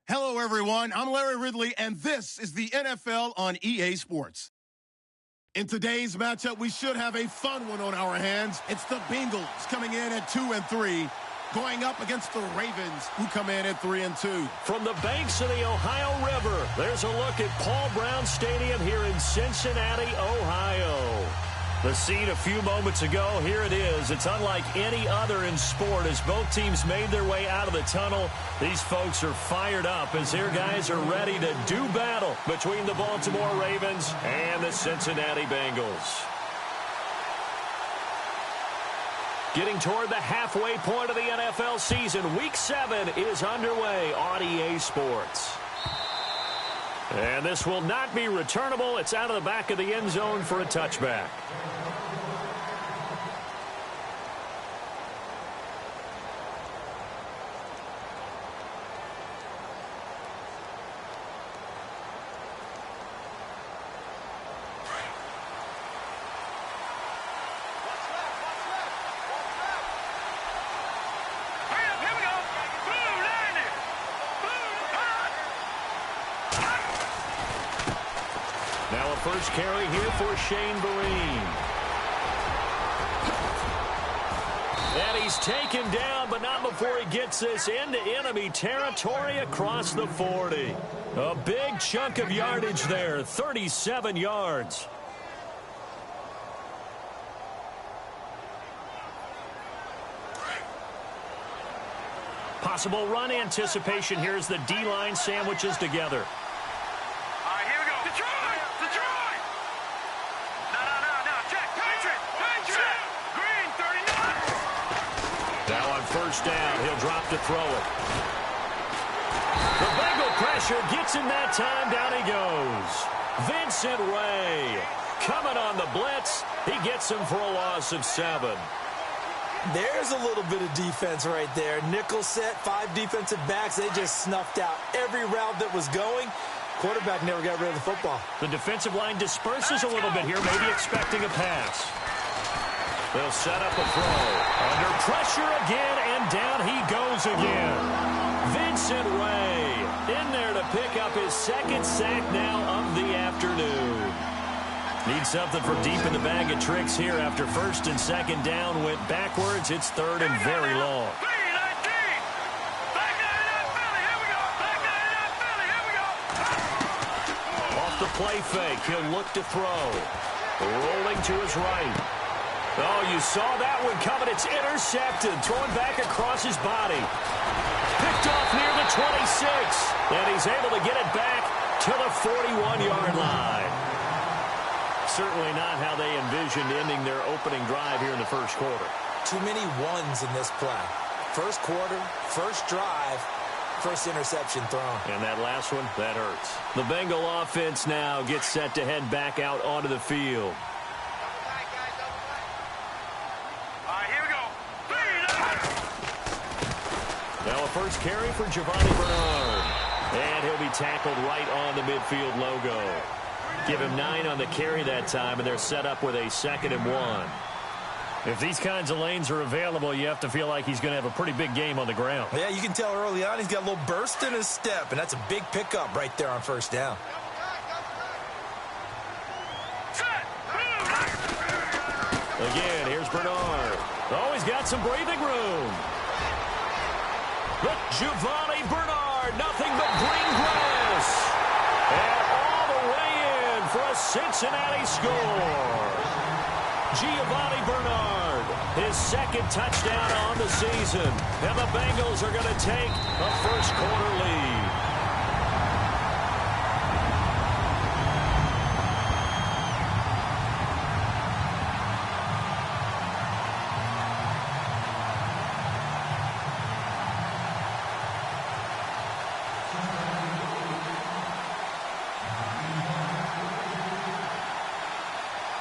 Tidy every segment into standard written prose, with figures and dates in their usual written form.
Hello, everyone. I'm Larry Ridley, and this is the NFL on EA Sports. In today's matchup, we should have a fun one on our hands. It's the Bengals coming in at 2-3, going up against the Ravens, who come in at 3-2. From the banks of the Ohio River, there's a look at Paul Brown Stadium here in Cincinnati, Ohio. The scene a few moments ago, here it is. It's unlike any other in sport as both teams made their way out of the tunnel. These folks are fired up as their guys are ready to do battle between the Baltimore Ravens and the Cincinnati Bengals. Getting toward the halfway point of the NFL season, Week 7 is underway on EA Sports. And this will not be returnable. It's out of the back of the end zone for a touchback. Now a first carry here for Shane Vereen. And he's taken down, but not before he gets this into enemy territory across the 40. A big chunk of yardage there, 37 yards. Possible run anticipation here as the D-line sandwiches together. First down, he'll drop to throw it. The Bengal pressure gets him that time, down he goes. Vincent Ray coming on the blitz. He gets him for a loss of 7. There's a little bit of defense right there. Nickel set, 5 defensive backs. They just snuffed out every route that was going. Quarterback never got rid of the football. The defensive line disperses a little bit here, maybe expecting a pass. They'll set up a throw. Under pressure again, and down he goes again. Vincent Ray in there to pick up his second sack now of the afternoon. Needs something from deep in the bag of tricks here after first and second down went backwards. It's third and very long. Off the play fake, he'll look to throw. Rolling to his right. Oh, you saw that one coming. It's intercepted. Thrown back across his body. Picked off near the 26. And he's able to get it back to the 41-yard line. Certainly not how they envisioned ending their opening drive here in the first quarter. Too many ones in this play. First quarter, first drive, first interception thrown. And that last one, that hurts. The Bengal offense now gets set to head back out onto the field. Now a first carry for Giovanni Bernard. And he'll be tackled right on the midfield logo. Give him 9 on the carry that time, and they're set up with a 2nd and 1. If these kinds of lanes are available, you have to feel like he's going to have a pretty big game on the ground. Yeah, you can tell early on he's got a little burst in his step, and that's a big pickup right there on first down. Again, here's Bernard. Oh, he's got some breathing room. But Giovanni Bernard, nothing but green grass. And all the way in for a Cincinnati score. Giovanni Bernard, his 2nd touchdown on the season. And the Bengals are going to take a first quarter lead.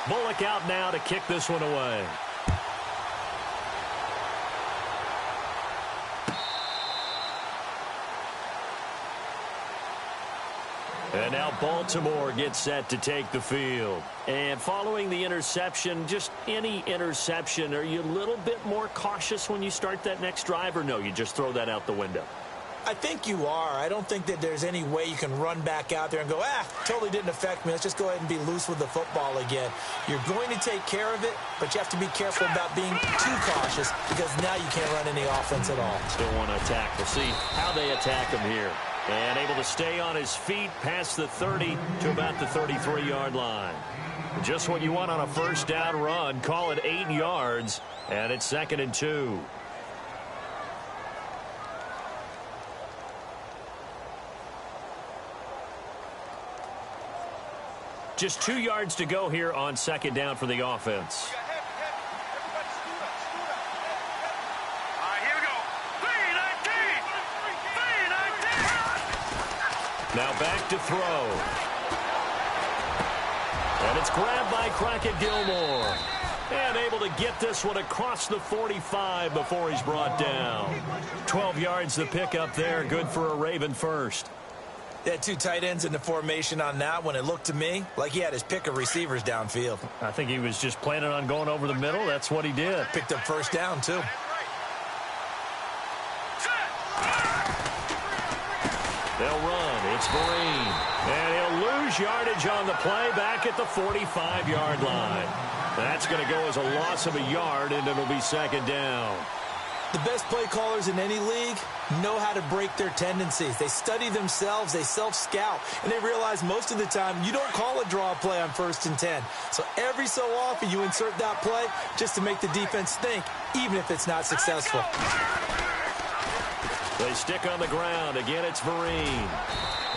Bullock out now to kick this one away. And now Baltimore gets set to take the field. And following the interception, just any interception, are you a little bit more cautious when you start that next drive, or no, you just throw that out the window? I think you are. I don't think that there's any way you can run back out there and go, totally didn't affect me. Let's just go ahead and be loose with the football again. You're going to take care of it, but you have to be careful about being too cautious because now you can't run any offense at all. Still want to attack. We'll see how they attack him here. And able to stay on his feet past the 30 to about the 33-yard line. Just what you want on a first down run. Call it 8 yards, and it's 2nd and 2. Just 2 yards to go here on 2nd down for the offense. Now back to throw. And it's grabbed by Crockett-Gilmore. And able to get this one across the 45 before he's brought down. 12 yards to pick up there. Good for a Raven first. They had 2 tight ends in the formation on that one. It looked to me like he had his pick of receivers downfield. I think he was just planning on going over the middle. That's what he did. Picked up first down, too. They'll run. It's Vereen. And he'll lose yardage on the play back at the 45-yard line. That's going to go as a loss of a yard, and it'll be 2nd down. The best play callers in any league know how to break their tendencies. They study themselves, they self-scout, and they realize most of the time you don't call a draw play on 1st and 10. So every so often you insert that play just to make the defense think, even if it's not successful. They stick on the ground. Again, it's Vereen.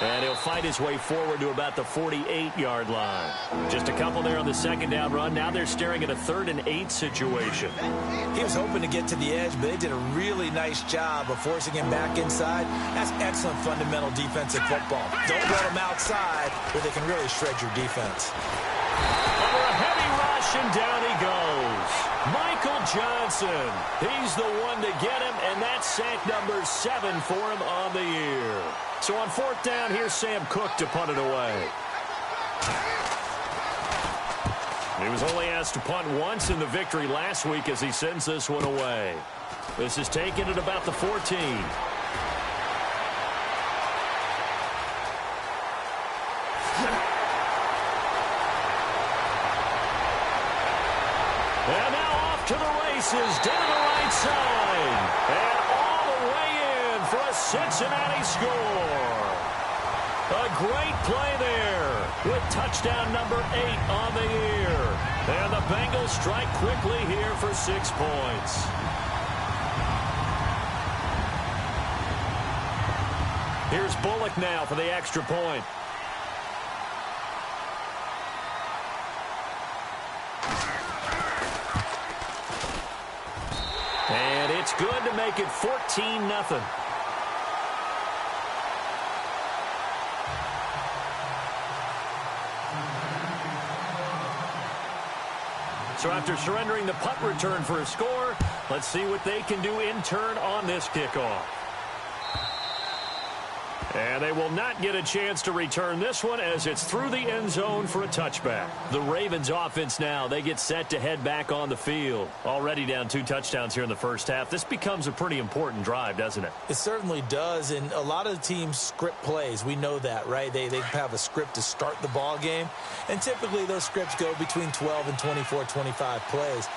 And he'll fight his way forward to about the 48-yard line. Just a couple there on the 2nd down run. Now they're staring at a 3rd and 8 situation. He was hoping to get to the edge, but they did a really nice job of forcing him back inside. That's excellent fundamental defensive football. Don't let him outside where they can really shred your defense. Under a heavy rush, and down he goes. Michael Johnson. He's the one to get him, and that's sack number 7 for him on the year. So on 4th down, here's Sam Cook to punt it away. He was only asked to punt once in the victory last week as he sends this one away. This is taken at about the 14. And now off to the races, down the right side. And all the way in for a Cincinnati score. A great play there with touchdown number 8 on the year. And the Bengals strike quickly here for 6 points. Here's Bullock now for the extra point. And it's good to make it 14-0. So after surrendering the punt return for a score, let's see what they can do in turn on this kickoff. And they will not get a chance to return this one as it's through the end zone for a touchback. The Ravens offense now, they get set to head back on the field. Already down 2 touchdowns here in the first half. This becomes a pretty important drive, doesn't it? It certainly does, and a lot of the teams script plays. We know that, right? They have a script to start the ball game, and typically those scripts go between 12 and 24, 25 plays.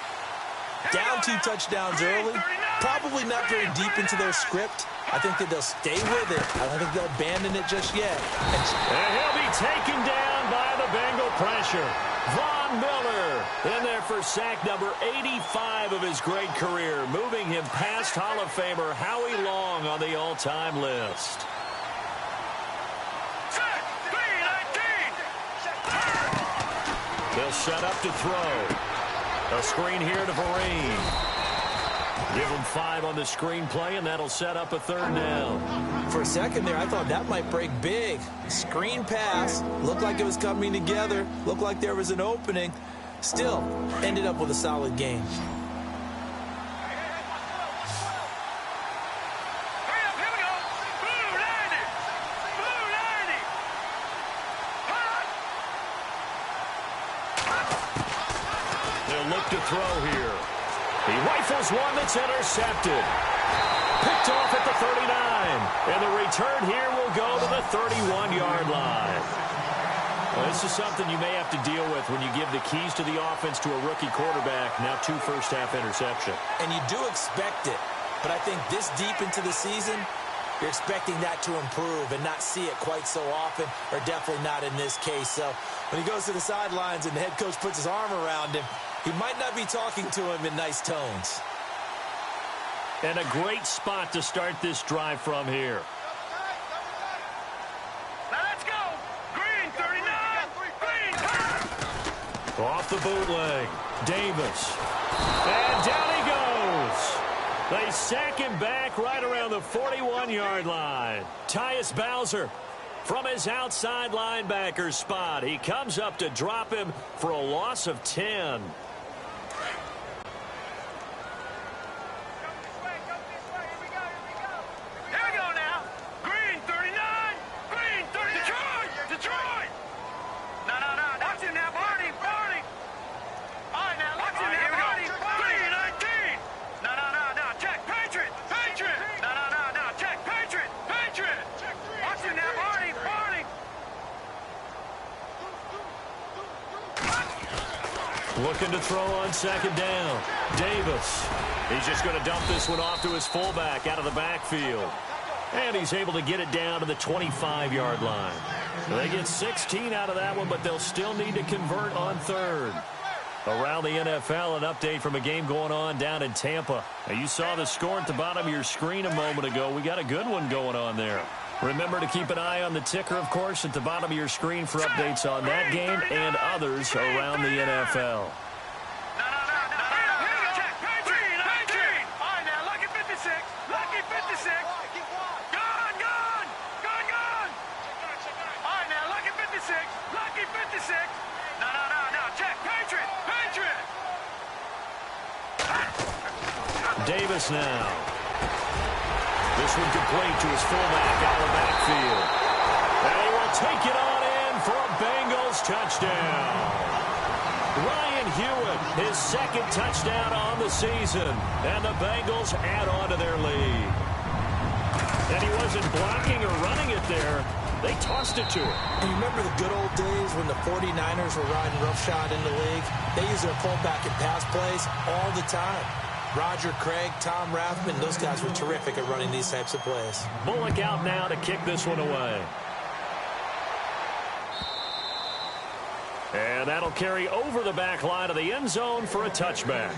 Down 2 touchdowns early, probably not very deep into their script. I think that they'll stay with it. I don't think they'll abandon it just yet. And he'll be taken down by the Bengal pressure. Von Miller in there for sack number 85 of his great career, moving him past Hall of Famer Howie Long on the all-time list. They'll set up to throw. A screen here to Vereen. Give him 5 on the screen play, and that'll set up a 3rd down. For a second there, I thought that might break big. Screen pass. Looked like it was coming together. Looked like there was an opening. Still, ended up with a solid gain. They'll look to throw here. He rifles one that's intercepted. Picked off at the 39. And the return here will go to the 31-yard line. Well, this is something you may have to deal with when you give the keys to the offense to a rookie quarterback. Now 2 first-half interceptions. And you do expect it. But I think this deep into the season, you're expecting that to improve and not see it quite so often, or definitely not in this case. So when he goes to the sidelines and the head coach puts his arm around him, he might not be talking to him in nice tones. And a great spot to start this drive from here. Let's go! Green, 39! Green, Off the bootleg. Davis. And down he goes. They sack him back right around the 41-yard line. Tyus Bowser from his outside linebacker spot. He comes up to drop him for a loss of 10. Looking to throw on second down. Davis. He's just going to dump this one off to his fullback out of the backfield. And he's able to get it down to the 25-yard line. They get 16 out of that one, but they'll still need to convert on third. Around the NFL, an update from a game going on down in Tampa. Now, you saw the score at the bottom of your screen a moment ago. We got a good one going on there. Remember to keep an eye on the ticker, of course, at the bottom of your screen for updates on that game and others around the NFL. Davis now. This one complete to his fullback out of the backfield. And he will take it on in for a Bengals touchdown. Ryan Hewitt, his second touchdown on the season. And the Bengals add on to their lead. And he wasn't blocking or running it there. They tossed it to him. And you remember the good old days when the 49ers were riding roughshod in the league? They used their fullback in pass plays all the time. Roger Craig, Tom Rathman, those guys were terrific at running these types of plays. Bullock out now to kick this one away. And that'll carry over the back line of the end zone for a touchback.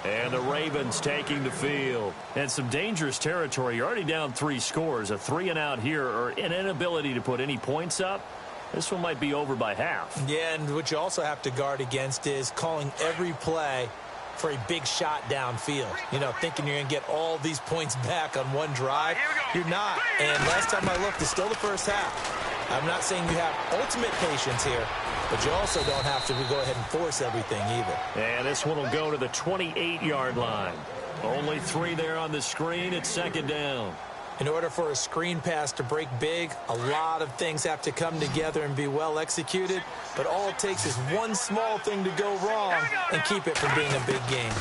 And the Ravens taking the field. And some dangerous territory. You're already down 3 scores. A 3-and-out here, or an inability to put any points up. This one might be over by half. Yeah, and what you also have to guard against is calling every play for a big shot downfield. You know, thinking you're going to get all these points back on one drive. You're not. And last time I looked, it's still the first half. I'm not saying you have ultimate patience here, but you also don't have to go ahead and force everything either. And this one will go to the 28-yard line. Only 3 there on the screen. It's second down. In order for a screen pass to break big, a lot of things have to come together and be well executed. But all it takes is one small thing to go wrong and keep it from being a big game.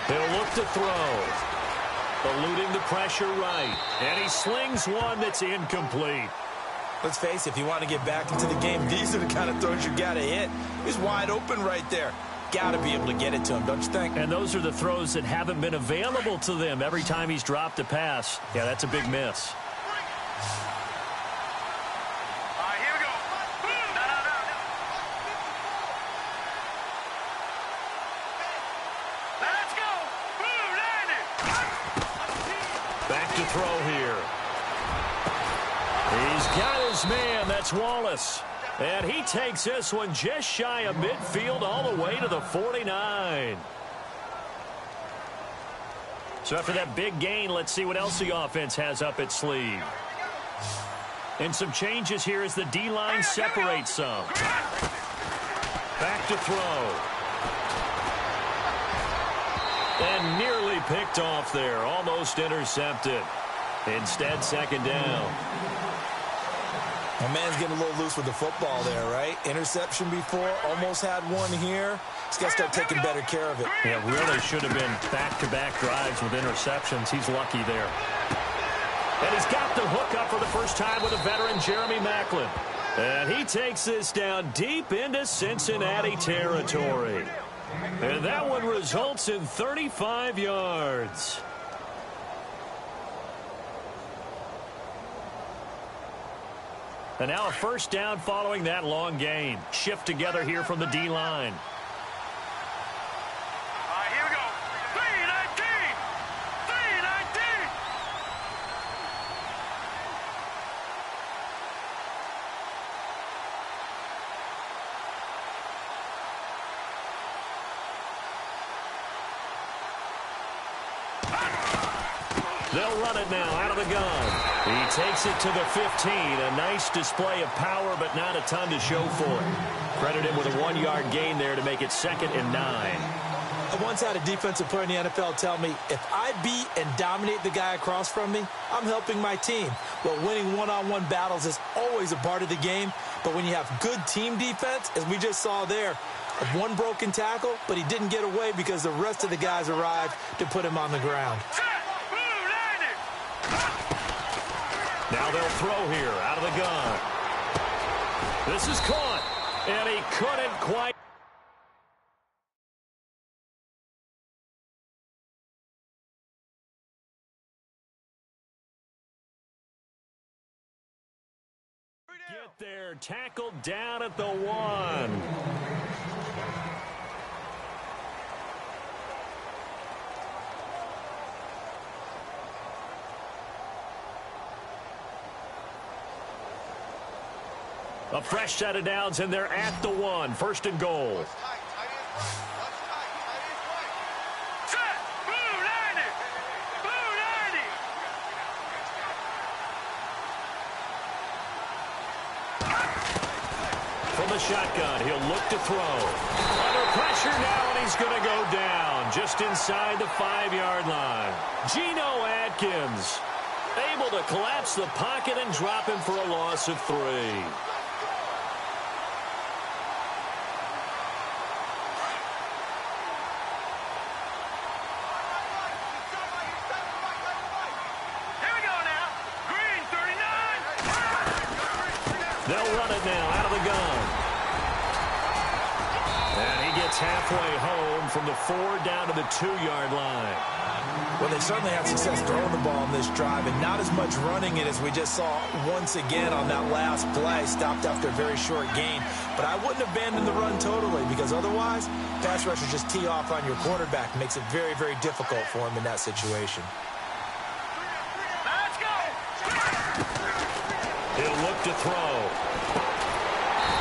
He'll look to throw. Eluding the pressure right. And he slings one that's incomplete. Let's face it, if you want to get back into the game, these are the kind of throws you got to hit. He's wide open right there. Got to be able to get it to him, don't you think? And those are the throws that haven't been available to them every time he's dropped a pass. Yeah, that's a big miss. All right, here we go. Let's go. Back to throw here. He's got his man. That's Wallace. And he takes this one just shy of midfield all the way to the 49. So after that big gain, let's see what else the offense has up its sleeve. And some changes here as the D-line separates some. Back to throw. And nearly picked off there. Almost intercepted. Instead, second down. My man's getting a little loose with the football there, right? Interception before, almost had one here. He's got to start taking better care of it. Yeah, really should have been back-to-back drives with interceptions. He's lucky there. And he's got the hook up for the first time with a veteran, Jeremy Maclin. And he takes this down deep into Cincinnati territory. And that one results in 35 yards. And now a first down following that long gain. Shift together here from the D-line. Here we go. 319. 319. They'll run it now out of the gun. He takes it to the 15. A nice display of power, but not a ton to show for it. Credit him with a 1-yard gain there to make it 2nd and 9. I once had a defensive player in the NFL tell me, if I beat and dominate the guy across from me, I'm helping my team. Well, winning one-on-one battles is always a part of the game, but when you have good team defense, as we just saw there, one broken tackle, but he didn't get away because the rest of the guys arrived to put him on the ground. Now they'll throw here out of the gun. This is caught, and he couldn't quite. Get there, tackled down at the 1. A fresh set of downs, and they're at the 1. 1st and goal. From the shotgun, he'll look to throw. Under pressure now, and he's going to go down just inside the 5-yard line. Geno Atkins able to collapse the pocket and drop him for a loss of 3. They'll run it now out of the gun. And he gets halfway home from the 4 down to the 2-yard line. Well, they certainly had success throwing the ball on this drive, and not as much running it as we just saw once again on that last play. Stopped after a very short gain. But I wouldn't abandon the run totally, because otherwise, pass rushers just tee off on your quarterback. Makes it very, very difficult for him in that situation. He'll look to throw.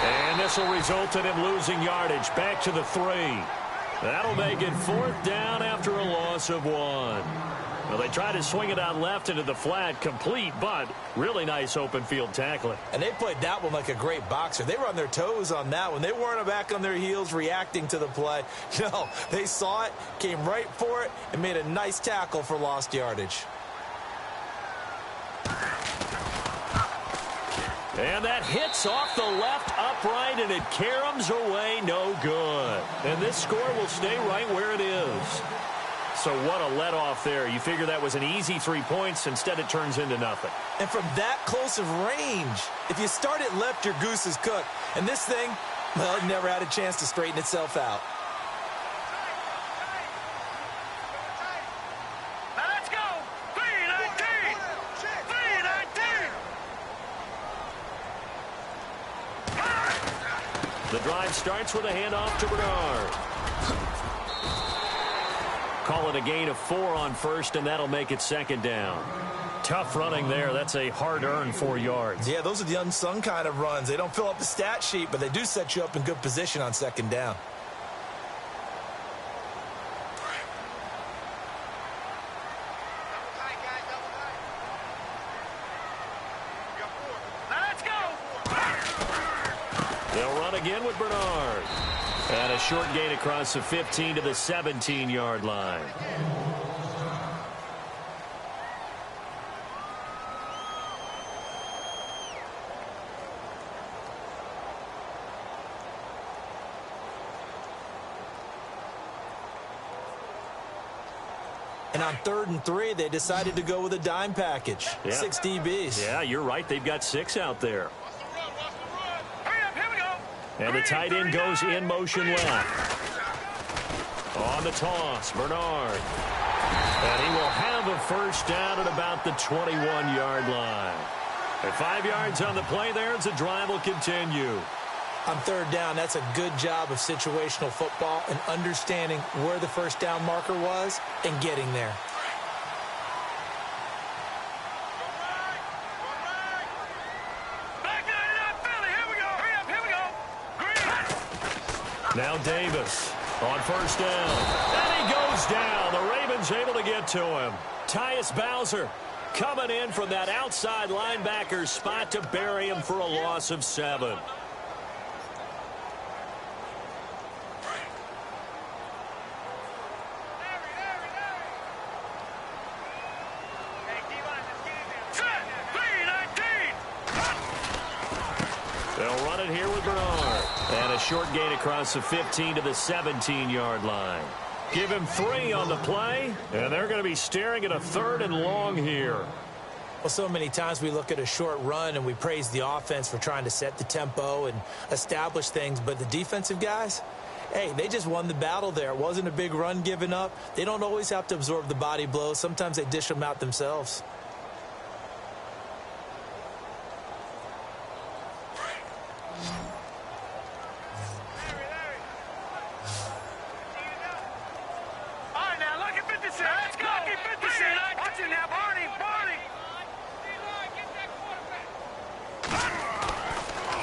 And this will result in him losing yardage back to the 3. That'll make it 4th down after a loss of 1. Well, they try to swing it out left into the flat, complete, but really nice open field tackling. And they played that one like a great boxer. They were on their toes on that one. They weren't back on their heels reacting to the play. No, they saw it, came right for it, and made a nice tackle for lost yardage. And that hits off the left upright, and it caroms away no good. And this score will stay right where it is. So what a let-off there. You figure that was an easy 3 points. Instead, it turns into nothing. And from that close of range, if you start it left, your goose is cooked. And this thing, well, it never had a chance to straighten itself out. The drive starts with a handoff to Bernard. Call it a gain of 4 on 1st, and that'll make it 2nd down. Tough running there. That's a hard-earned 4 yards. Yeah, those are the unsung kind of runs. They don't fill up the stat sheet, but they do set you up in good position on 2nd down. Again with Bernard. And a short gain across the 15 to the 17-yard line. And on 3rd and 3, they decided to go with a dime package. Yeah. 6 DBs. Yeah, you're right. They've got 6 out there. Hurry up, here we go. And the tight end goes in motion left. On the toss, Bernard. And he will have a first down at about the 21-yard line. At 5 yards on the play there as the drive will continue. On 3rd down, that's a good job of situational football and understanding where the first down marker was and getting there. Back 99 Philly, here we go. Hurry up, here we go. Green. Now Davis on first down. And he goes down. The Ravens able to get to him. Tyus Bowser coming in from that outside linebacker spot to bury him for a loss of 7. They'll run it here with Bernard. And a short gain across the 15 to the 17-yard line. Give him 3 on the play, and they're going to be staring at a 3rd and long here. Well, so many times we look at a short run and we praise the offense for trying to set the tempo and establish things, but the defensive guys, hey, they just won the battle there. It wasn't a big run given up. They don't always have to absorb the body blows. Sometimes they dish them out themselves.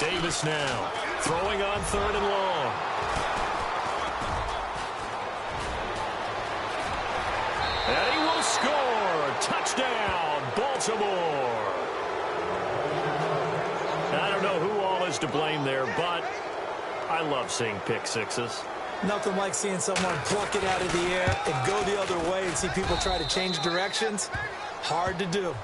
Davis now throwing on 3rd and long. And he will score. Touchdown, Baltimore. I don't know who all is to blame there, but I love seeing pick sixes. Nothing like seeing someone pluck it out of the air and go the other way and see people try to change directions. Hard to do.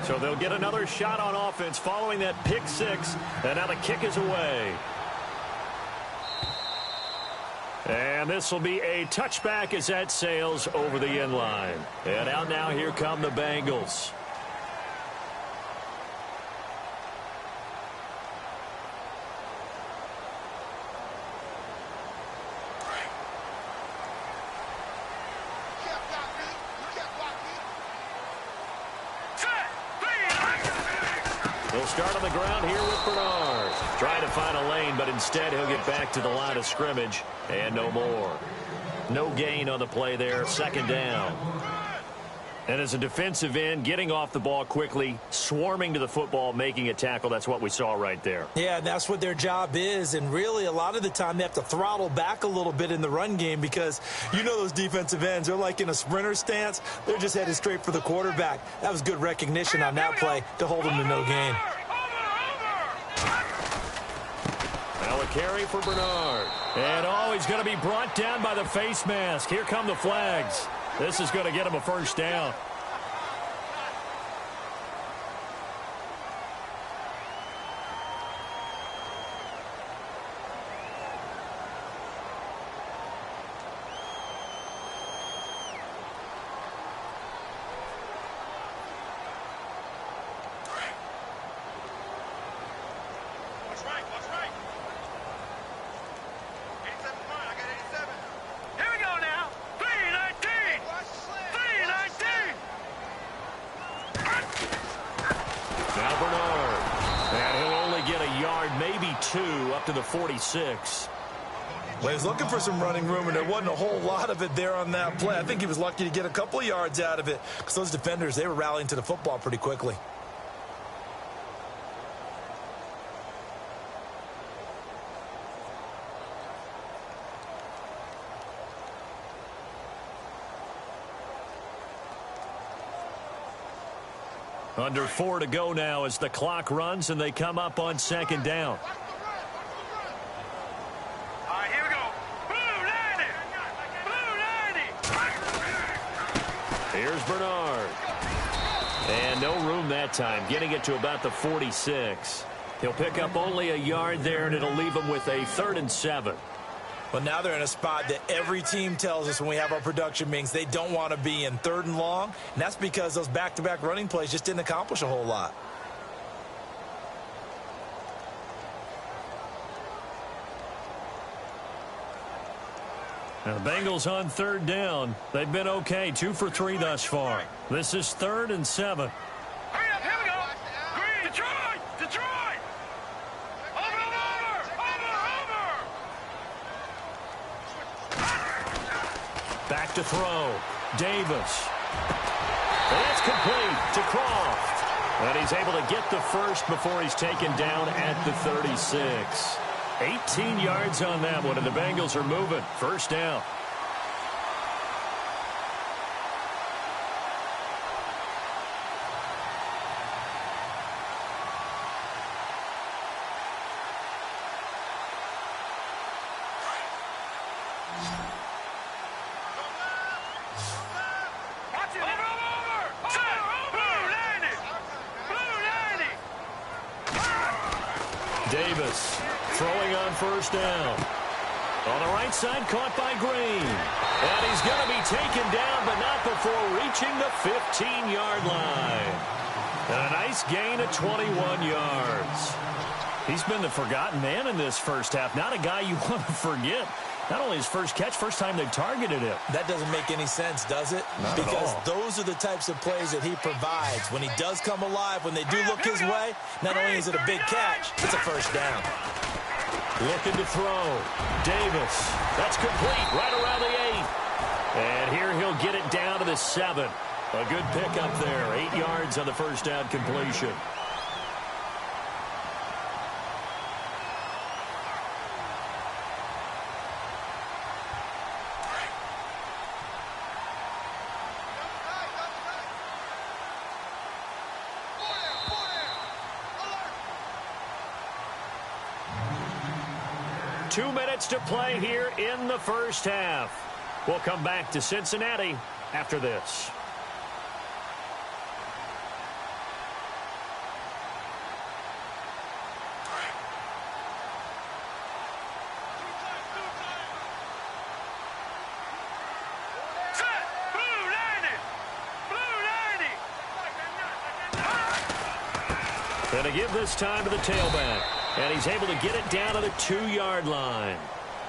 So they'll get another shot on offense following that pick 6. And now the kick is away. And this will be a touchback as that sails over the end line. And out now, here come the Bengals. They'll start on the ground here with Bernard. Trying to find a lane, but instead he'll get back to the line of scrimmage. And no more. No gain on the play there. 2nd down. And as a defensive end, getting off the ball quickly, swarming to the football, making a tackle, that's what we saw right there. Yeah, that's what their job is. And really, a lot of the time, they have to throttle back a little bit in the run game because you know those defensive ends, they're like in a sprinter stance. They're just headed straight for the quarterback. That was good recognition on that play to hold them to no gain. Now a carry for Bernard. And, he's going to be brought down by the face mask. Here come the flags. This is going to get him a first down. What's right? 87's mine. I got 87. Here we go now. 319. 319. Now Bernard. And he'll only get a yard, maybe 2, up to the 46. Well, he was looking for some running room, and there wasn't a whole lot of it there on that play. I think he was lucky to get a couple of yards out of it because those defenders, they were rallying to the football pretty quickly. Under 4 to go now as the clock runs and they come up on 2nd down. All right, here we go. Blue 90. Blue 90. Here's Bernard. And no room that time, getting it to about the 46. He'll pick up only a yard there, and it'll leave him with a 3rd and 7. Well, now they're in a spot that every team tells us when we have our production meetings they don't want to be in, 3rd and long. And that's because those back-to-back running plays just didn't accomplish a whole lot. Now the Bengals on 3rd down. They've been okay, 2 for 3 thus far. This is 3rd and 7. Hurry up, here we go. Green, Detroit, Detroit. Over. Back to throw. Davis. And that's complete to Croft. And he's able to get the first before he's taken down at the 36. 18 yards on that one, and the Bengals are moving. 1st down. Watch it. Over. Blue 90. Davis throwing on 1st down. On the right side, caught by Green. And he's going to be taken down, but not before reaching the 15-yard line. And a nice gain of 21 yards. He's been the forgotten man in this first half. Not a guy you want to forget. Not only his first catch, first time they've targeted him. That doesn't make any sense, does it? Not because at all. those are the types of plays that he provides. When he does come alive, when they do look his way, not only is it a big catch, it's a 1st down. Looking to throw. Davis. That's complete right around the 8. And here he'll get it down to the 7. A good pickup there. 8 yards on the 1st down completion. Two minutes to play here in the first half. We'll come back to Cincinnati after this. Set. Blue 90. Blue 90. Going to give this time to the tailback. And he's able to get it down to the 2-yard line.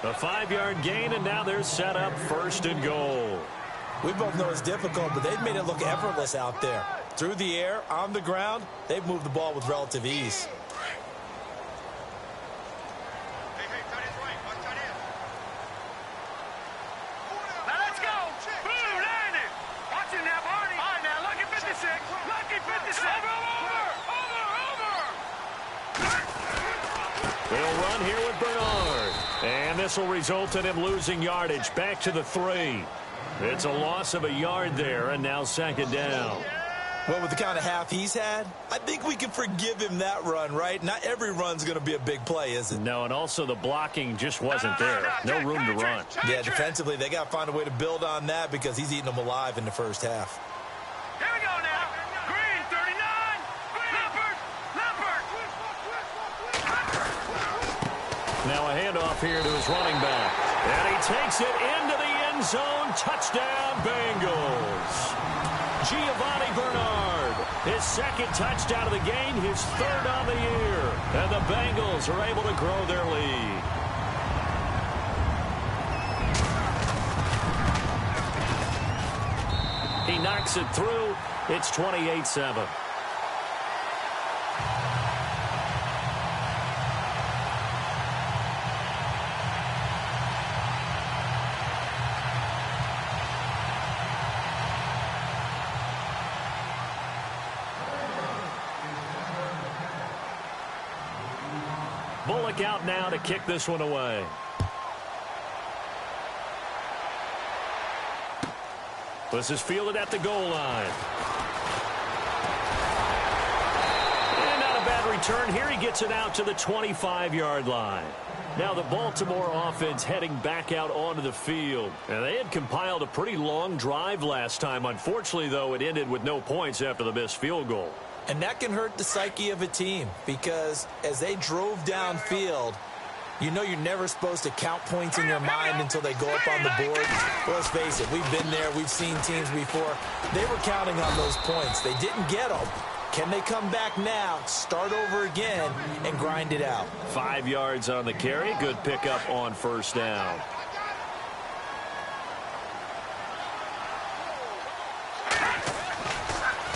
A 5-yard gain, and now they're set up 1st and goal. We both know it's difficult, but they've made it look effortless out there. Through the air, on the ground, they've moved the ball with relative ease. Now let's go. Blue 90. Watch it now, Barney. All right, now, lucky 56. Lucky 56. They'll run here with Bernard. And this will result in him losing yardage back to the 3. It's a loss of a yard there, and now 2nd down. Well, with the kind of half he's had, I think we can forgive him that run, right? Not every run's going to be a big play, is it? No, and also the blocking just wasn't there. No room to run. Yeah, defensively, they got to find a way to build on that because he's eating them alive in the first half. Here we go now. Green 39. Leopard. Now a handoff here to his running back. And he takes it into the end zone. Touchdown, Bengals. Giovanni Bernard, his 2nd touchdown of the game, his 3rd on the year. And the Bengals are able to grow their lead. He knocks it through. It's 28-7. Bullock out now to kick this one away. This is fielded at the goal line. And not a bad return here. He gets it out to the 25-yard line. Now the Baltimore offense heading back out onto the field. And they had compiled a pretty long drive last time. Unfortunately, though, it ended with no points after the missed field goal. And that can hurt the psyche of a team because as they drove downfield, you know you're never supposed to count points in your mind until they go up on the board. Well, let's face it, we've been there. We've seen teams before. They were counting on those points. They didn't get them. Can they come back now, start over again, and grind it out? 5 yards on the carry. Good pickup on first down.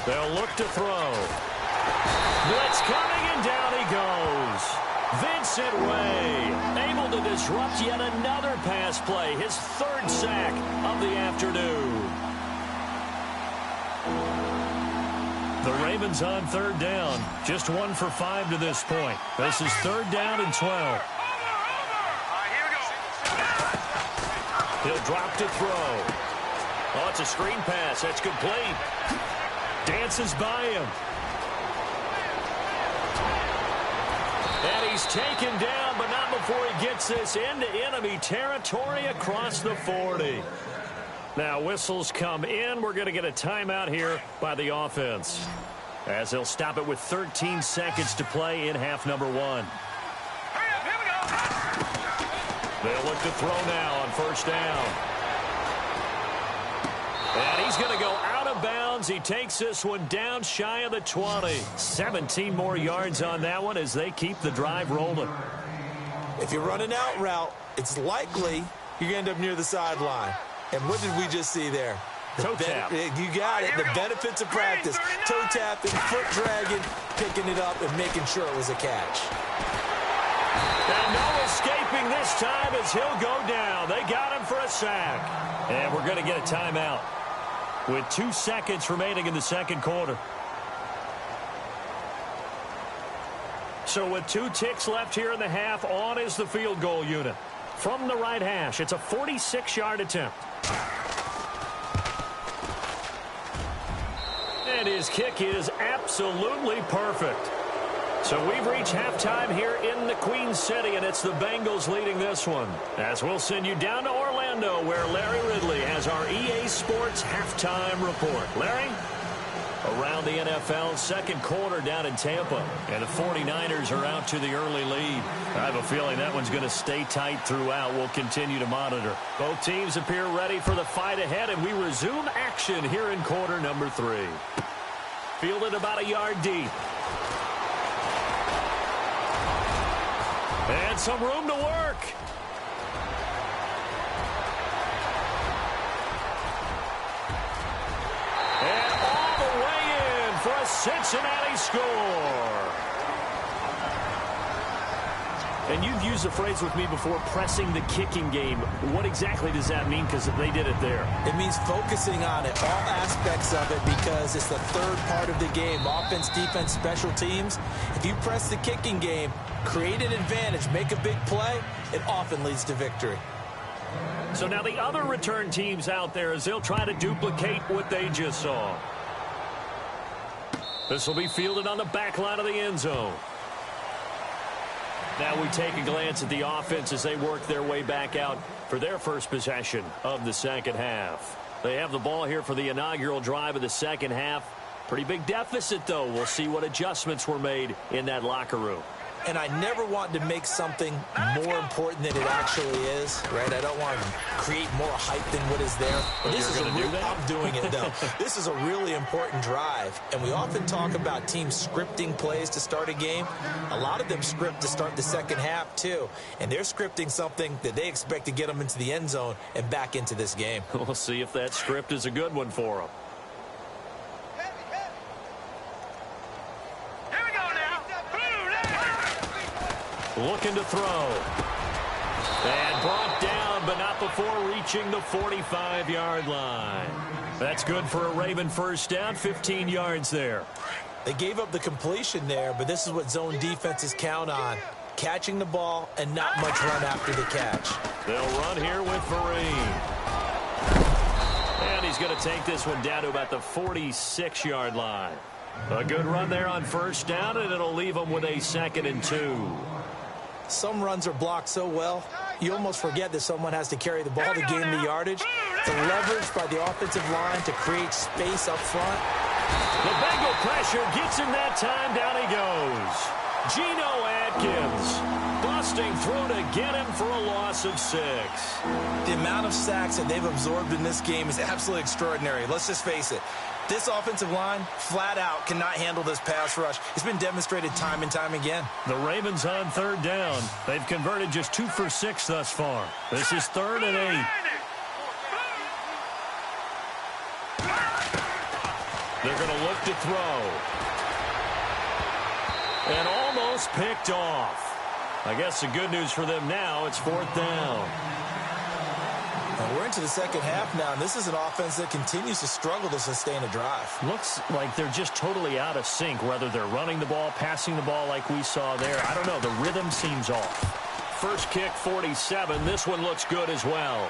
They'll look to throw. Blitz coming, and down he goes. Vincent Way able to disrupt yet another pass play. His third sack of the afternoon. The Ravens on third down. Just 1 for 5 to this point. This is third down and 12. He'll drop to throw. Oh, it's a screen pass. That's complete. Dances by him. And he's taken down, but not before he gets this into enemy territory across the 40. Now whistles come in. We're going to get a timeout here by the offense, as they'll stop it with 13 seconds to play in half number 1. They'll look to throw now on first down. And he's going to go out of bounds. He takes this one down shy of the 20. 17 more yards on that one as they keep the drive rolling. If you run an out route, it's likely you're going to end up near the sideline. And what did we just see there? Toe tap. You got it. The benefits of practice. Toe tapping, foot dragging, picking it up, and making sure it was a catch. And no escaping this time as he'll go down. They got him for a sack. And we're going to get a timeout with 2 seconds remaining in the second quarter. So with 2 ticks left here in the half, on is the field goal unit. From the right hash, it's a 46-yard attempt. And his kick is absolutely perfect. So we've reached halftime here in the Queen City, and it's the Bengals leading this one. As we'll send you down to Orlando, where Larry Ridley has our EA Sports halftime report. Larry? Around the NFL, second quarter down in Tampa, and the 49ers are out to the early lead. I have a feeling that one's going to stay tight throughout. We'll continue to monitor. Both teams appear ready for the fight ahead, and we resume action here in quarter number 3. Fielded about a yard deep. And some room to work. And all the way in for a Cincinnati score. And you've used the phrase with me before, pressing the kicking game. What exactly does that mean? Because they did it there. It means focusing on it, all aspects of it, because it's the third part of the game. Offense, defense, special teams. If you press the kicking game, create an advantage, make a big play, it often leads to victory. So now the other return teams out there, as they'll try to duplicate what they just saw. This will be fielded on the back line of the end zone. Now we take a glance at the offense as they work their way back out for their first possession of the second half. They have the ball here for the inaugural drive of the second half. Pretty big deficit, though. We'll see what adjustments were made in that locker room. And I never want to make something more important than it actually is, right? I don't want to create more hype than what is there. But this is I'm doing it, though. This is a really important drive, and we often talk about teams scripting plays to start a game. A lot of them script to start the second half, too, and they're scripting something that they expect to get them into the end zone and back into this game. We'll see if that script is a good one for them. Looking to throw. And brought down, but not before reaching the 45-yard line. That's good for a Raven first down, 15 yards there. They gave up the completion there, but this is what zone defenses count on. Catching the ball and not much run after the catch. They'll run here with Vereen. And he's going to take this one down to about the 46-yard line. A good run there on first down, and it'll leave them with a 2nd and 2. Some runs are blocked so well, you almost forget that someone has to carry the ball to gain the yardage. The leverage by the offensive line to create space up front. The Bengal pressure gets him that time. Down he goes. Geno Atkins busting through to get him for a loss of 6. The amount of sacks that they've absorbed in this game is absolutely extraordinary. Let's just face it. This offensive line, flat out, cannot handle this pass rush. It's been demonstrated time and time again. The Ravens on 3rd down. They've converted just 2 for 6 thus far. This is 3rd and 8. They're going to look to throw. And almost picked off. I guess the good news for them now, it's 4th down. And we're into the second half now, and this is an offense that continues to struggle to sustain a drive. Looks like they're just totally out of sync, whether they're running the ball, passing the ball like we saw there. I don't know. The rhythm seems off. First kick, 47. This one looks good as well.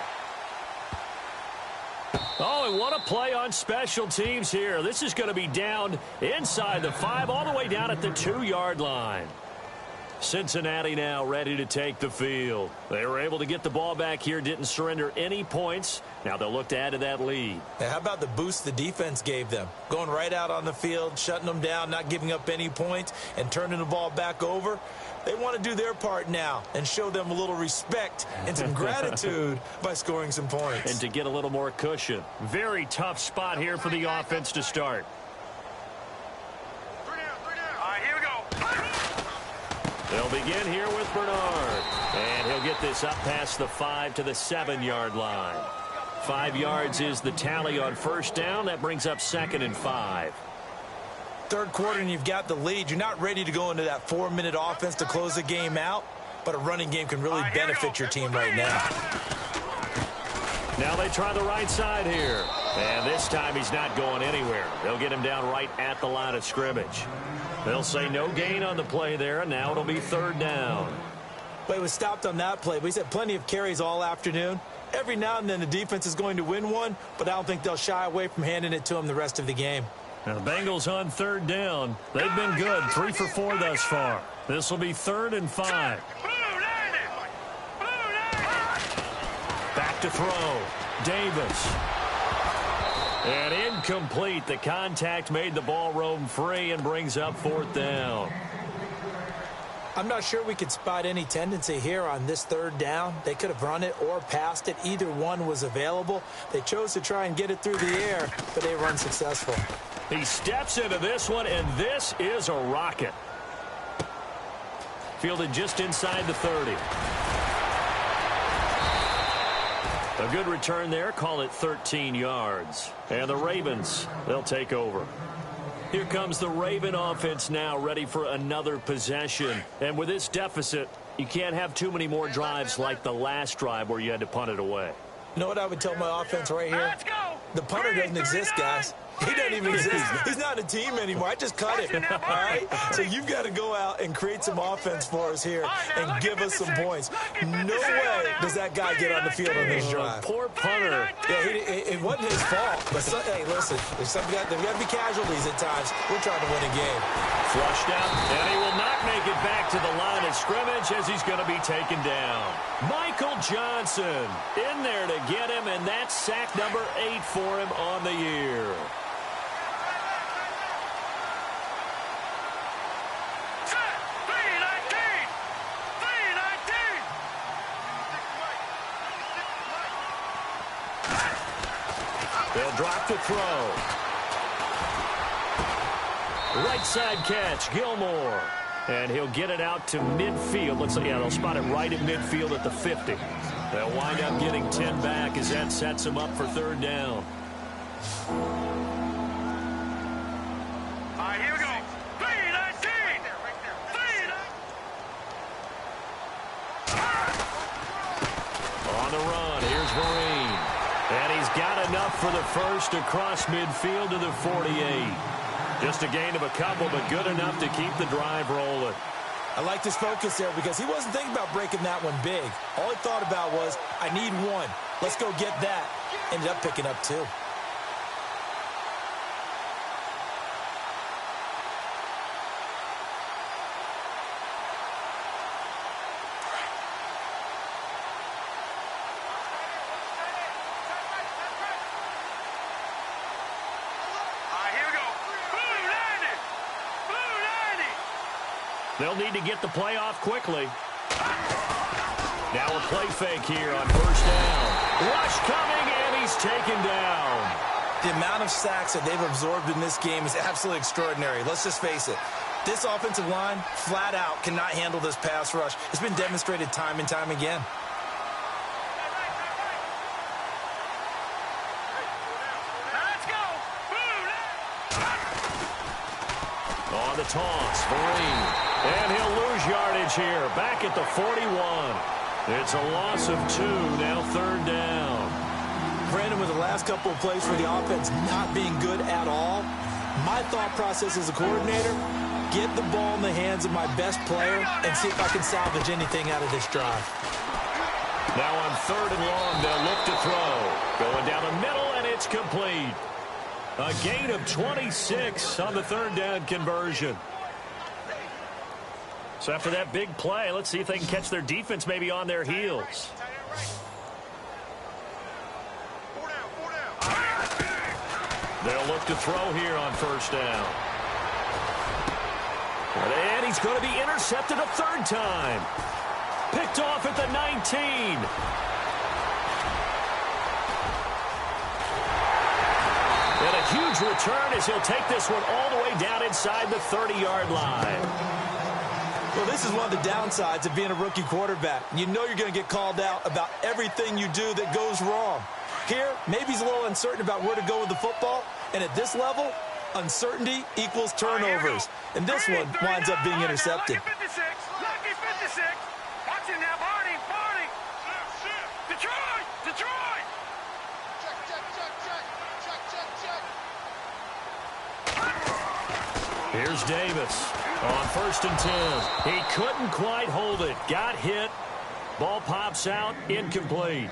Oh, and what a play on special teams here. This is going to be down inside the 5, all the way down at the 2-yard line. Cincinnati now ready to take the field. They were able to get the ball back here, didn't surrender any points. Now they'll look to add to that lead. Now, how about the boost the defense gave them? Going right out on the field, shutting them down, not giving up any points, and turning the ball back over. They want to do their part now and show them a little respect and some gratitude by scoring some points. And to get a little more cushion. Very tough spot here for the offense to start. They'll begin here with Bernard. And he'll get this up past the 5 to the 7-yard line. 5 yards is the tally on first down. That brings up 2nd and 5. Third quarter and you've got the lead. You're not ready to go into that 4-minute offense to close the game out, but a running game can really benefit your team right now. Now they try the right side here. And this time he's not going anywhere. They'll get him down right at the line of scrimmage. They'll say no gain on the play there, and now it'll be 3rd down. Well, he was stopped on that play, but he's had plenty of carries all afternoon. Every now and then the defense is going to win one, but I don't think they'll shy away from handing it to him the rest of the game. Now the Bengals on 3rd down. They've been good, 3 for 4 thus far. This will be 3rd and 5. Back to throw. Davis. And incomplete. The contact made the ball roam free and brings up 4th down. I'm not sure we could spot any tendency here on this 3rd down. They could have run it or passed it. Either one was available. They chose to try and get it through the air, but they were unsuccessful. He steps into this one, and this is a rocket. Fielded just inside the 30. A good return there. Call it 13 yards. And the Ravens, they'll take over. Here comes the Raven offense now, ready for another possession. And with this deficit, you can't have too many more drives like the last drive where you had to punt it away. You know what I would tell my offense right here? The punter doesn't exist, guys. He doesn't even exist. He's not a team anymore. I just cut him. All right? So you've got to go out and create some offense for us here and give us some points. No way does that guy get on the field on this drive. Poor punter. Yeah, it wasn't his fault. But, hey, listen, there's got to be casualties at times. We're trying to win a game. Flushed out, and he will not make it back to the line of scrimmage as he's going to be taken down. Michael Johnson in there to get him, and that's sack number 8 for him on the year. They'll drop to throw. Right side catch, Gilmore. And he'll get it out to midfield. Looks like, yeah, they'll spot it right at midfield at the 50. They'll wind up getting 10 back as that sets them up for 3rd down. All right, here we go. 3-19. On the run, here's Marine. And he's got enough for the first across midfield to the 48. Just a gain of a couple, but good enough to keep the drive rolling. I like his focus there because he wasn't thinking about breaking that one big. All he thought about was, I need one. Let's go get that. Ended up picking up 2. They'll need to get the play off quickly. Now a play fake here on first down. Rush coming, and he's taken down. The amount of sacks that they've absorbed in this game is absolutely extraordinary. Let's just face it. This offensive line, flat out, cannot handle this pass rush. It's been demonstrated time and time again. On the toss, Vereen. And he'll lose yardage here, back at the 41. It's a loss of 2, now third down. Brandon, with the last couple of plays for the offense not being good at all, my thought process as a coordinator, get the ball in the hands of my best player and see if I can salvage anything out of this drive. Now on third and long, they'll look to throw. Going down the middle, and it's complete. A gain of 26 on the third down conversion. So after that big play, let's see if they can catch their defense maybe on their heels. They'll look to throw here on first down. And he's going to be intercepted a third time. Picked off at the 19. And a huge return as he'll take this one all the way down inside the 30-yard line. Well, this is one of the downsides of being a rookie quarterback. You know you're going to get called out about everything you do that goes wrong. Here, maybe he's a little uncertain about where to go with the football. And at this level, uncertainty equals turnovers. And this one winds up being intercepted. Lucky 56. Watch it now, Barney. Detroit. Here's Davis on first and 10. He couldn't quite hold it. Got hit. Ball pops out. Incomplete.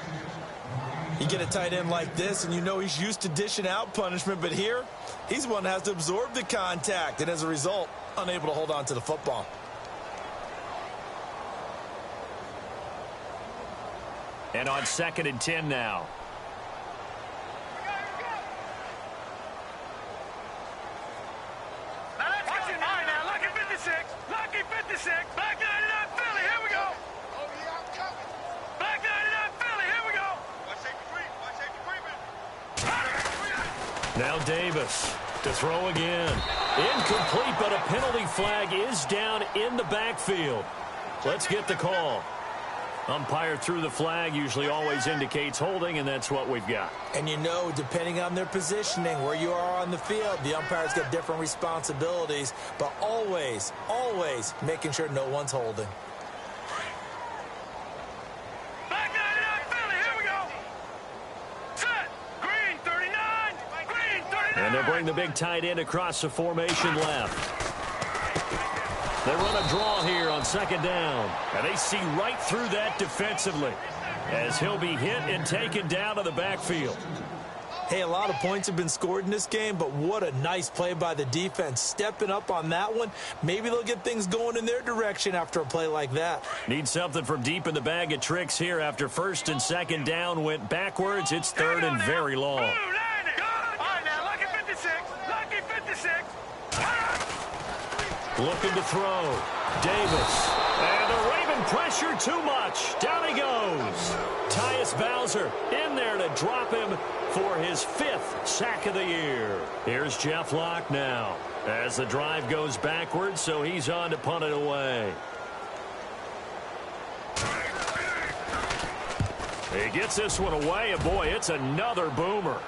You get a tight end like this, and you know he's used to dishing out punishment. But here, he's one that has to absorb the contact. And as a result, unable to hold on to the football. And on second and 10 now. Lucky 56. Black 99 Philly. Here we go. Oh, yeah, I'm coming. Black 99 Philly. Here we go. Watch safety creep. Now Davis to throw again. Incomplete, but a penalty flag is down in the backfield. Let's get the call. Umpire threw the flag, usually always indicates holding, and that's what we've got. And you know, depending on their positioning, where you are on the field, the umpire's got different responsibilities, but always making sure no one's holding. Back 99 Philly, here we go. Set. Green 39. And they'll bring the big tight end across the formation left. They run a draw here on second down. And they see right through that defensively as he'll be hit and taken down to the backfield. Hey, a lot of points have been scored in this game, but what a nice play by the defense. Stepping up on that one. Maybe they'll get things going in their direction after a play like that. Need something from deep in the bag of tricks here after first and second down went backwards. It's third and very long. All right, now, Lucky 56. Lucky 56. Looking to throw. Davis. And the Raven pressure too much. Down he goes. Tyus Bowser in there to drop him for his 5th sack of the year. Here's Jeff Locke now as the drive goes backwards, so he's on to punt it away. He gets this one away, and boy, it's another boomer.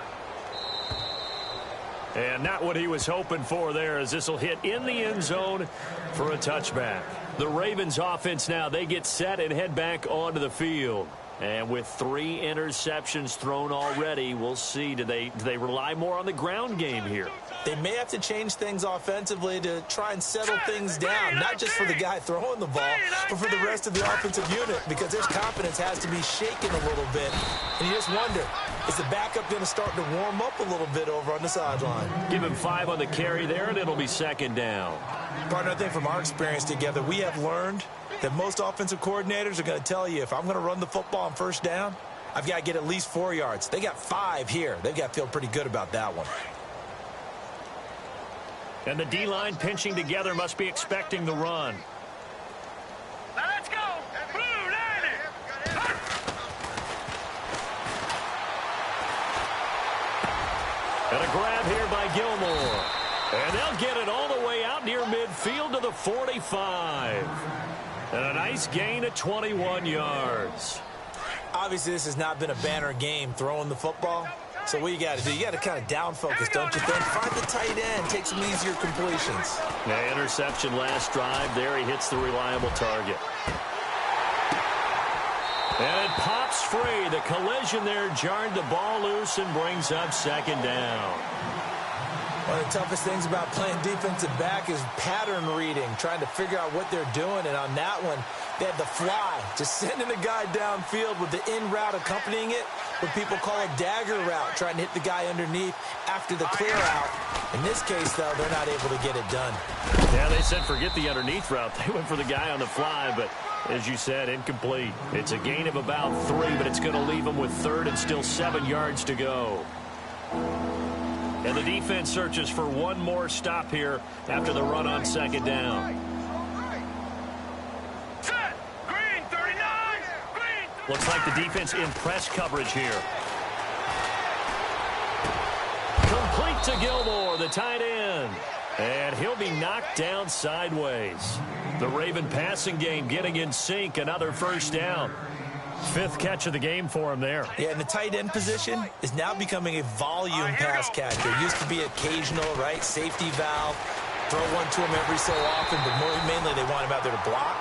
And not what he was hoping for there, as this will hit in the end zone for a touchback. The Ravens offense now, they get set and head back onto the field. And with 3 interceptions thrown already, we'll see. Do they rely more on the ground game here? They may have to change things offensively to try and settle things down, not just for the guy throwing the ball, but for the rest of the offensive unit, because their confidence has to be shaken a little bit. And you just wonder, is the backup going to start to warm up a little bit over on the sideline? Give him 5 on the carry there, and it'll be second down. Partner, I think from our experience together, we have learned that most offensive coordinators are going to tell you, if I'm going to run the football on first down, I've got to get at least 4 yards. They got 5 here. They've got to feel pretty good about that one. And the D-line pinching together must be expecting the run. And a grab here by Gilmore. And they'll get it all the way out near midfield to the 45. And a nice gain of 21 yards. Obviously, this has not been a banner game throwing the football. So what you got to do, you got to kind of down focus, don't you think? Find the tight end, take some easier completions. The interception last drive. There he hits the reliable target. And it pops free. The collision there jarred the ball loose and brings up second down. One of the toughest things about playing defensive back is pattern reading, trying to figure out what they're doing. And on that one, they had the fly, just sending a guy downfield with the in route accompanying it, what people call a dagger route, trying to hit the guy underneath after the clear out. In this case, though, they're not able to get it done. Yeah, they said forget the underneath route. They went for the guy on the fly, but as you said, incomplete. It's a gain of about 3, but it's going to leave them with third and still 7 yards to go. And the defense searches for one more stop here after the run on second down. Set. Green 39. Green. Looks like the defense in press coverage here. Complete to Gilmore, the tight end. And he'll be knocked down sideways. The Raven passing game getting in sync. Another first down. 5th catch of the game for him there. Yeah, and the tight end position is now becoming a volume pass catcher. Used to be occasional, right? Safety valve. Throw one to him every so often, but mainly they want him out there to block.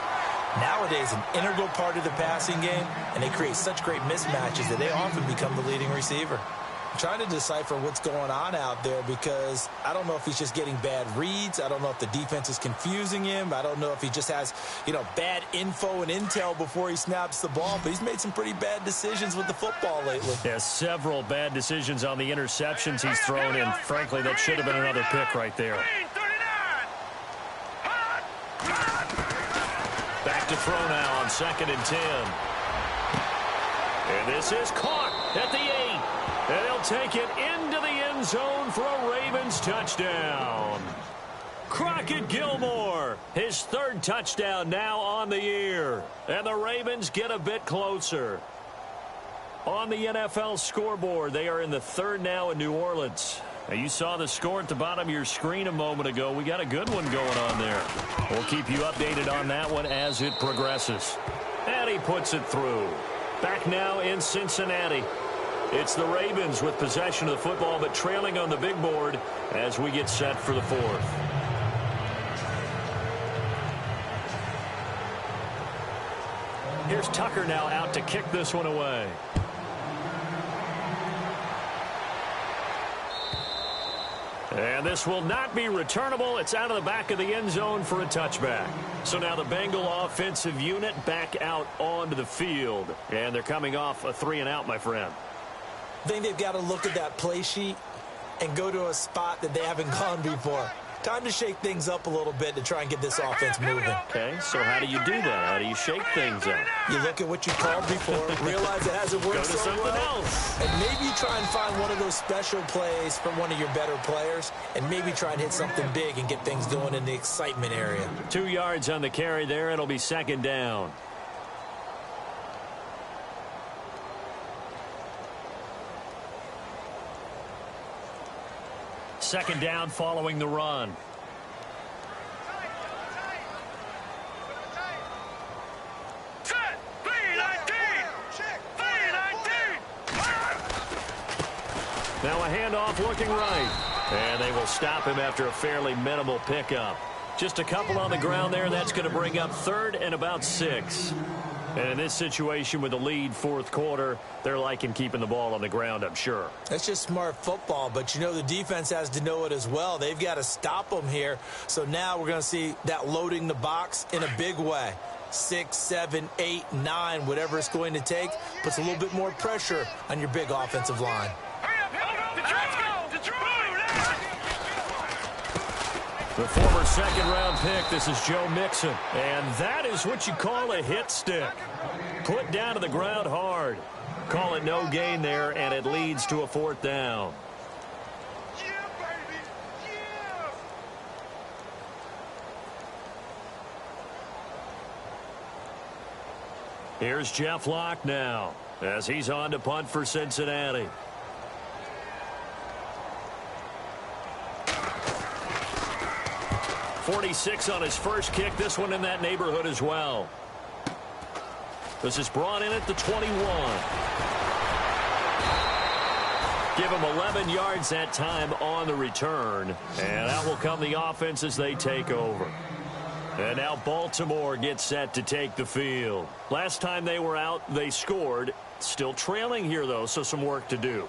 Nowadays, an integral part of the passing game, and they create such great mismatches that they often become the leading receiver. I'm trying to decipher what's going on out there because I don't know if he's just getting bad reads. I don't know if the defense is confusing him. I don't know if he just has, bad info and intel before he snaps the ball. But he's made some pretty bad decisions with the football lately. Yeah, several bad decisions on the interceptions he's thrown, and frankly, that should have been another pick right there. Back to throw now on 2nd and 10. And this is caught at the 8. And they'll take it into the end zone for a Ravens touchdown. Crockett Gilmore, his 3rd touchdown now on the year. And the Ravens get a bit closer. On the NFL scoreboard, they are in the 3rd now in New Orleans. Now, you saw the score at the bottom of your screen a moment ago. We got a good one going on there. We'll keep you updated on that one as it progresses. And he puts it through. Back now in Cincinnati. It's the Ravens with possession of the football, but trailing on the big board as we get set for the 4th. Here's Tucker now out to kick this one away. And this will not be returnable. It's out of the back of the end zone for a touchback. So now the Bengal offensive unit back out onto the field. And they're coming off a 3-and-out, my friend. I think they've got to look at that play sheet and go to a spot that they haven't gone before. Time to shake things up a little bit to try and get this offense moving. Okay, so how do you do that? How do you shake things up? You look at what you called before, realize it hasn't worked so something well, else. And maybe you try and find one of those special plays from one of your better players, and maybe try and hit something big and get things going in the excitement area. 2 yards on the carry there. It'll be 2nd down. Second down following the run. Set. 319. 319. Now a handoff looking right. And they will stop him after a fairly minimal pickup. Just a couple on the ground there. That's going to bring up 3rd and about 6. And in this situation with the lead 4th quarter, they're liking keeping the ball on the ground, I'm sure. That's just smart football, but the defense has to know it as well. They've got to stop them here. So now we're going to see that loading the box in a big way. 6, 7, 8, 9, whatever it's going to take, puts a little bit more pressure on your big offensive line. The former 2nd-round pick, this is Joe Mixon. And that is what you call a hit stick. Put down to the ground hard. Call it no gain there, and it leads to a 4th down. Yeah, baby. Yeah. Here's Jeff Locke now as he's on to punt for Cincinnati. 46 on his first kick. This one in that neighborhood as well. This is brought in at the 21. Give him 11 yards that time on the return. And out will come the offense as they take over. And now Baltimore gets set to take the field. Last time they were out, they scored. Still trailing here, though, so some work to do.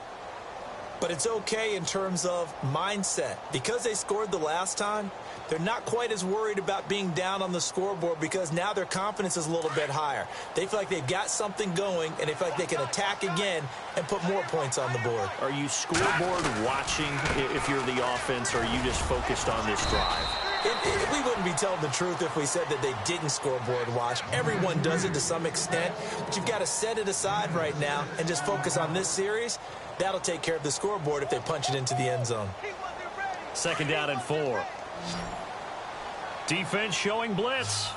But it's okay in terms of mindset. Because they scored the last time, they're not quite as worried about being down on the scoreboard because now their confidence is a little bit higher. They feel like they've got something going, and they feel like they can attack again and put more points on the board. Are you scoreboard watching if you're the offense, or are you just focused on this drive? We wouldn't be telling the truth if we said that they didn't scoreboard watch. Everyone does it to some extent, but you've got to set it aside right now and just focus on this series. That'll take care of the scoreboard if they punch it into the end zone. 2nd down and 4. Defense showing blitz.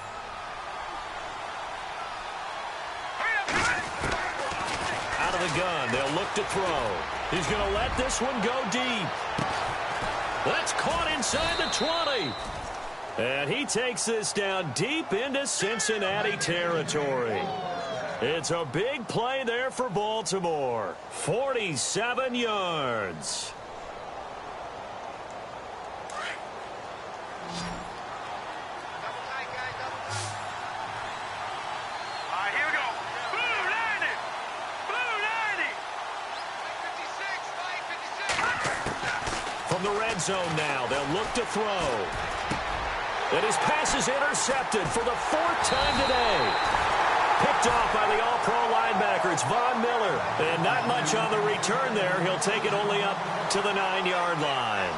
Out of the gun, they'll look to throw. He's going to let this one go deep. That's caught inside the 20. And he takes this down deep into Cincinnati territory. It's a big play there for Baltimore. 47 yards. Here we go. Blue 90. Blue 90. From the red zone now, they'll look to throw. And his pass is intercepted for the 4th time today. Picked off by the all-pro linebacker. It's Von Miller. And not much on the return there. He'll take it only up to the 9-yard line.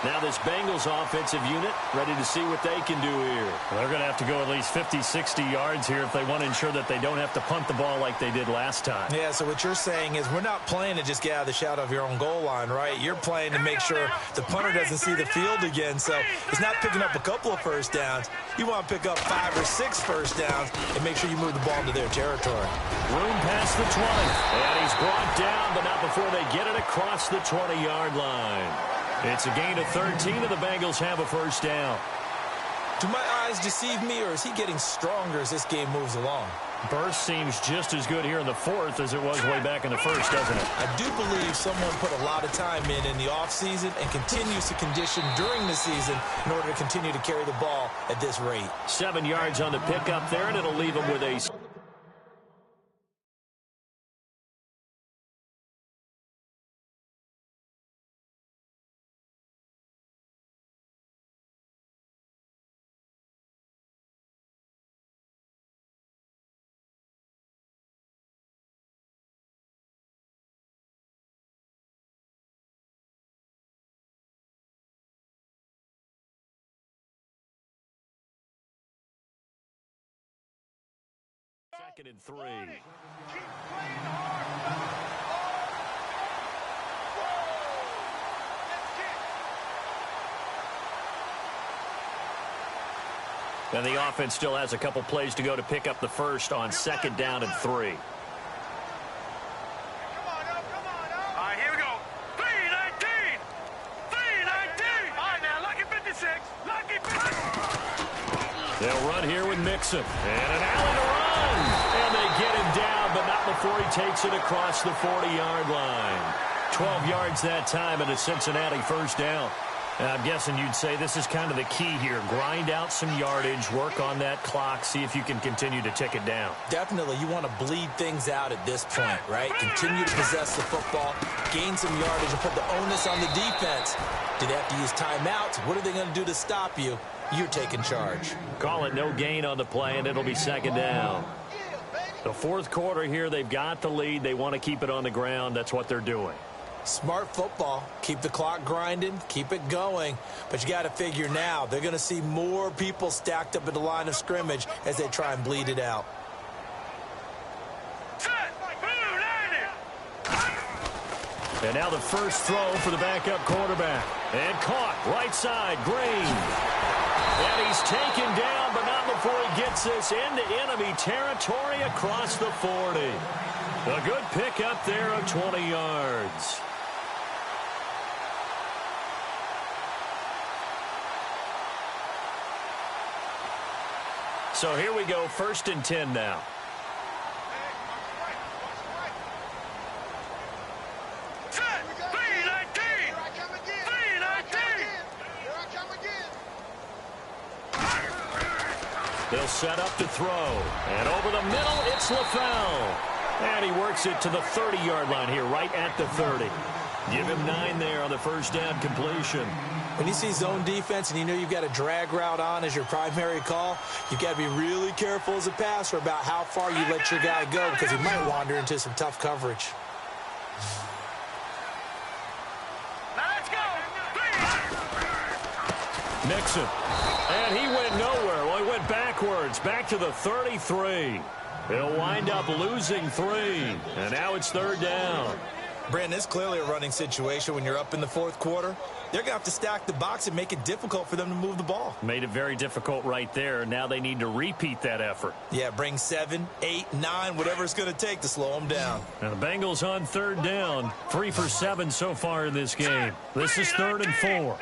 Now this Bengals offensive unit ready to see what they can do here. They're going to have to go at least 50, 60 yards here if they want to ensure that they don't have to punt the ball like they did last time. Yeah, so what you're saying is we're not playing to just get out of the shadow of your own goal line, right? You're playing to make sure the punter doesn't see the field again. So it's not picking up a couple of first downs. You want to pick up 5 or 6 first downs and make sure you move the ball into their territory. Room past the 20. And he's brought down, but not before they get it across the 20-yard line. It's a gain of 13, and the Bengals have a first down. Do my eyes deceive me, or is he getting stronger as this game moves along? Burst seems just as good here in the 4th as it was way back in the 1st, doesn't it? I do believe someone put a lot of time in the offseason and continues to condition during the season in order to continue to carry the ball at this rate. 7 yards on the pickup there, and it'll leave him with a... Second and 3. And the offense still has a couple plays to go to pick up the first on 2nd down and 3. Come on up. Here we go. 319. 319. All right, now, lucky 56. Lucky 56. They'll run here with Mixon. And an alley to run. And they get him down, but not before he takes it across the 40-yard line. 12 yards that time, and a Cincinnati first down. I'm guessing you'd say this is kind of the key here. Grind out some yardage, work on that clock, see if you can continue to tick it down. Definitely, you want to bleed things out at this point, right? Continue to possess the football, gain some yardage, and put the onus on the defense. Do they have to use timeouts? What are they going to do to stop you? You're taking charge. Call it no gain on the play, and it'll be 2nd down. The 4th quarter here, they've got the lead. They want to keep it on the ground. That's what they're doing. Smart football. Keep the clock grinding. Keep it going. But you got to figure now, they're going to see more people stacked up at the line of scrimmage as they try and bleed it out. And now the first throw for the backup quarterback. And caught right side, Green. And he's taken down, but not before he gets this into enemy territory across the 40. A good pickup there of 20 yards. So here we go, 1st and 10 now. They'll set up to throw. And over the middle, it's LaFell. And he works it to the 30-yard line here, right at the 30. Give him 9 there on the first down completion. When you see zone defense and you know you've got a drag route on as your primary call, you've got to be really careful as a passer about how far you let your guy go because he might wander into some tough coverage. Nixon. And he went nowhere. Well, he went backwards, back to the 33. He'll wind up losing 3. And now it's 3rd down. Brandon, it's clearly a running situation when you're up in the 4th quarter. They're going to have to stack the box and make it difficult for them to move the ball. Made it very difficult right there. Now they need to repeat that effort. Yeah, bring 7, 8, 9, whatever it's going to take to slow them down. And the Bengals on 3rd down. 3 for 7 so far in this game. This is 3rd and 4.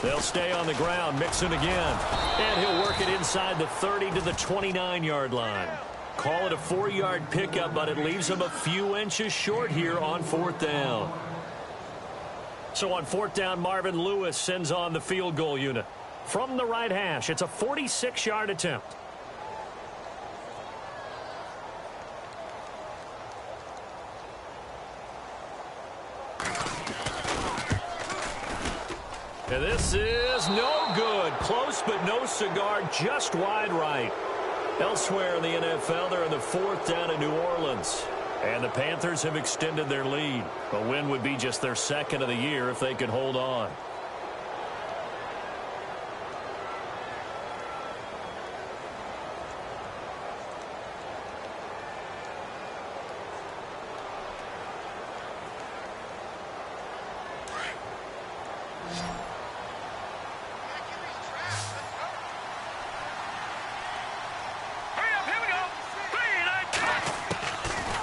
They'll stay on the ground. Mixon again. And he'll work it inside the 30 to the 29-yard line. Call it a 4-yard pickup, but it leaves him a few inches short here on 4th down. So on 4th down, Marvin Lewis sends on the field goal unit. From the right hash, it's a 46-yard attempt. And this is no good. Close, but no cigar, just wide right. Elsewhere in the NFL, they're in the 4th down in New Orleans. And the Panthers have extended their lead. A win would be just their 2nd of the year if they could hold on.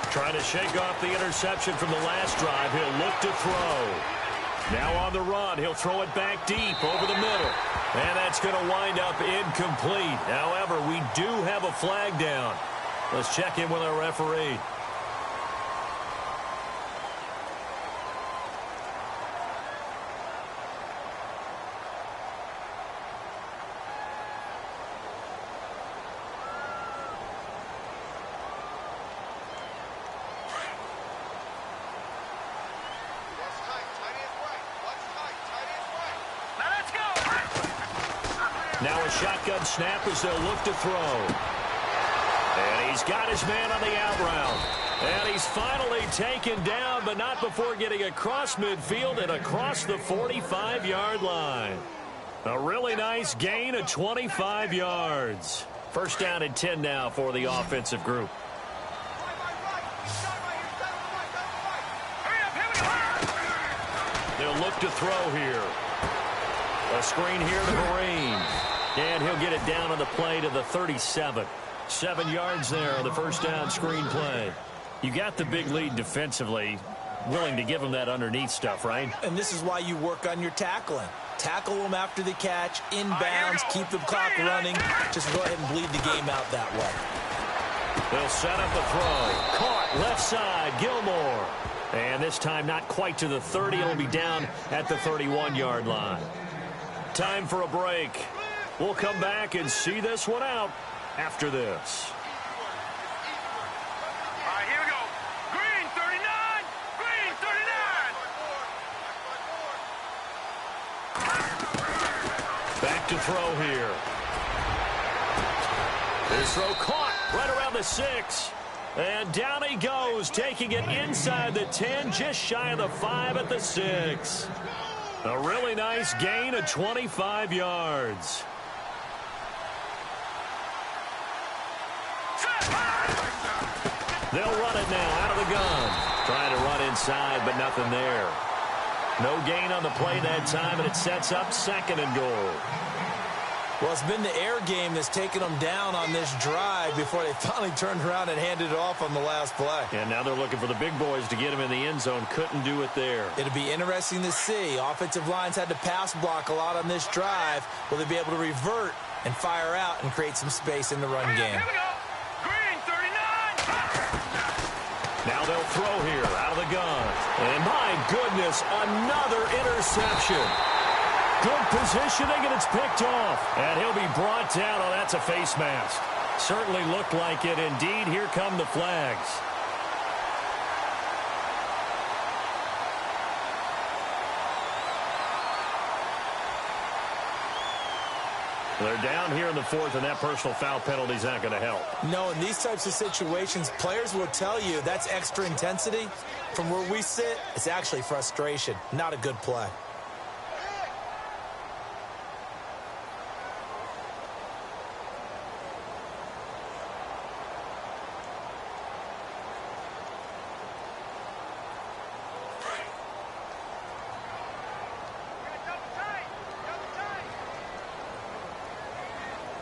Trying to shake off the interception from the last drive. He'll look to throw. Now on the run, he'll throw it back deep over the middle. And that's going to wind up incomplete. However, we do have a flag down. Let's check in with our referee. Now a shotgun snap as they'll look to throw. And he's got his man on the out route. And he's finally taken down, but not before getting across midfield and across the 45-yard line. A really nice gain of 25 yards. 1st down and 10 now for the offensive group. They'll look to throw here. A screen here to Marine. And he'll get it down on the play to the 37. 7 yards there on the 1st down screen play. You got the big lead defensively. Willing to give them that underneath stuff, right? And this is why you work on your tackling. Tackle them after the catch, inbounds, keep the clock running. Just go ahead and bleed the game out that way. They'll set up a throw. Caught left side, Gilmore. And this time not quite to the 30. It'll be down at the 31-yard line. Time for a break. We'll come back and see this one out after this. All right, here we go. Green 39. Green 39. Back to throw here. His throw caught right around the 6. And down he goes, taking it inside the 10, just shy of the 5 at the 6. A really nice gain of 25 yards. They'll run it now out of the gun. Trying to run inside, but nothing there. No gain on the play that time, and it sets up 2nd and goal. Well, it's been the air game that's taken them down on this drive before they finally turned around and handed it off on the last play. And now they're looking for the big boys to get him in the end zone. Couldn't do it there. It'll be interesting to see. Offensive lines had to pass block a lot on this drive. Will they be able to revert and fire out and create some space in the run game? Here we go. Green 39. Now they'll throw here out of the gun. And my goodness, another interception. Good positioning, and it's picked off. And he'll be brought down. Oh, that's a face mask. Certainly looked like it. Indeed, here come the flags. They're down here in the fourth, and that personal foul penalty is not going to help. No, in these types of situations, players will tell you that's extra intensity. From where we sit, it's actually frustration. Not a good play.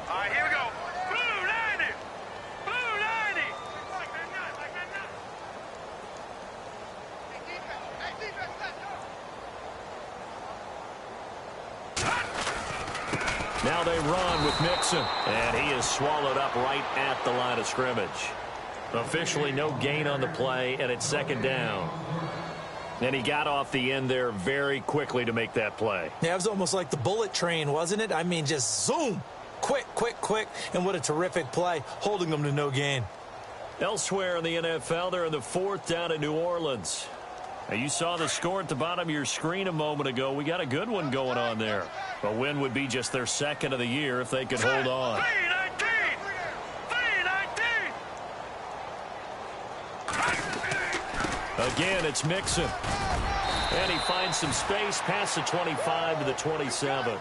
All right, here we go. Blue 90. Blue 90. Now they run with Mixon, and he is swallowed up right at the line of scrimmage. Officially no gain on the play, and it's second down. And he got off the end there very quickly to make that play. Yeah, it was almost like the bullet train, wasn't it? I mean, just zoom. Quick, quick, quick. And what a terrific play, holding them to no gain. Elsewhere in the NFL, they're in the fourth down in New Orleans. Now, you saw the score at the bottom of your screen a moment ago. We got a good one going on there. A win would be just their second of the year if they could hold on. 319. 319. Again, it's Mixon. And he finds some space past the 25 to the 27.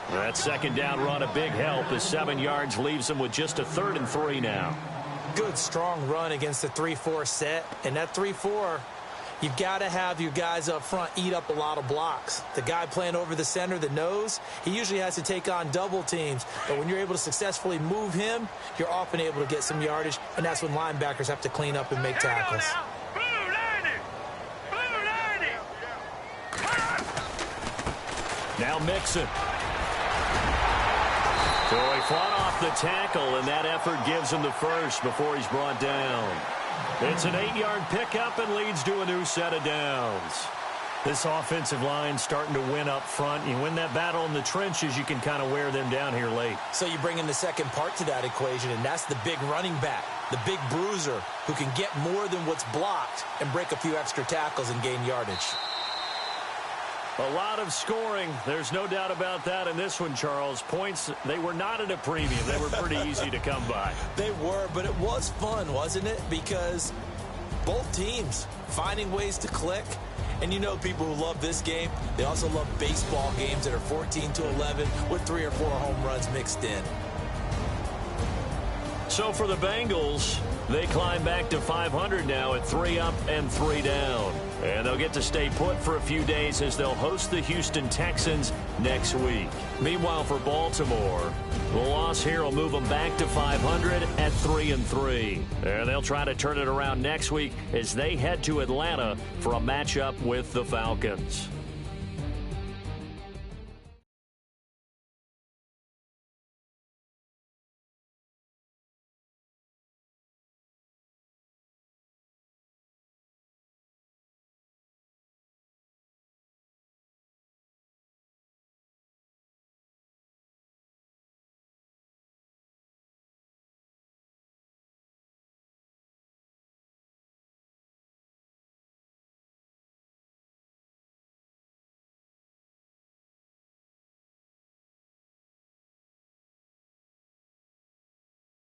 That second down run, a big help as 7 yards leaves him with just a 3rd and 3 now. Good, strong run against the 3-4 set. And that 3-4, you've got to have your guys up front eat up a lot of blocks. The guy playing over the center, the nose, he usually has to take on double teams. But when you're able to successfully move him, you're often able to get some yardage, and that's when linebackers have to clean up and make tackles. Blue 90. Blue 90. Now Mixon. So he fought off the tackle, and that effort gives him the first before he's brought down. It's an 8-yard pickup and leads to a new set of downs. This offensive line starting to win up front. You win that battle in the trenches, you can kind of wear them down here late. So you bring in the second part to that equation, and that's the big running back, the big bruiser, who can get more than what's blocked and break a few extra tackles and gain yardage. A lot of scoring. There's no doubt about that in this one, Charles. Points, they were not at a premium. They were pretty easy to come by. They were, but it was fun, wasn't it? Because both teams finding ways to click. And you know people who love this game, they also love baseball games that are 14-11 with 3 or 4 home runs mixed in. So for the Bengals, they climb back to 500 now at 3 up and 3 down. And they'll get to stay put for a few days as they'll host the Houston Texans next week. Meanwhile, for Baltimore, the loss here will move them back to 500 at 3 and 3. And they'll try to turn it around next week as they head to Atlanta for a matchup with the Falcons.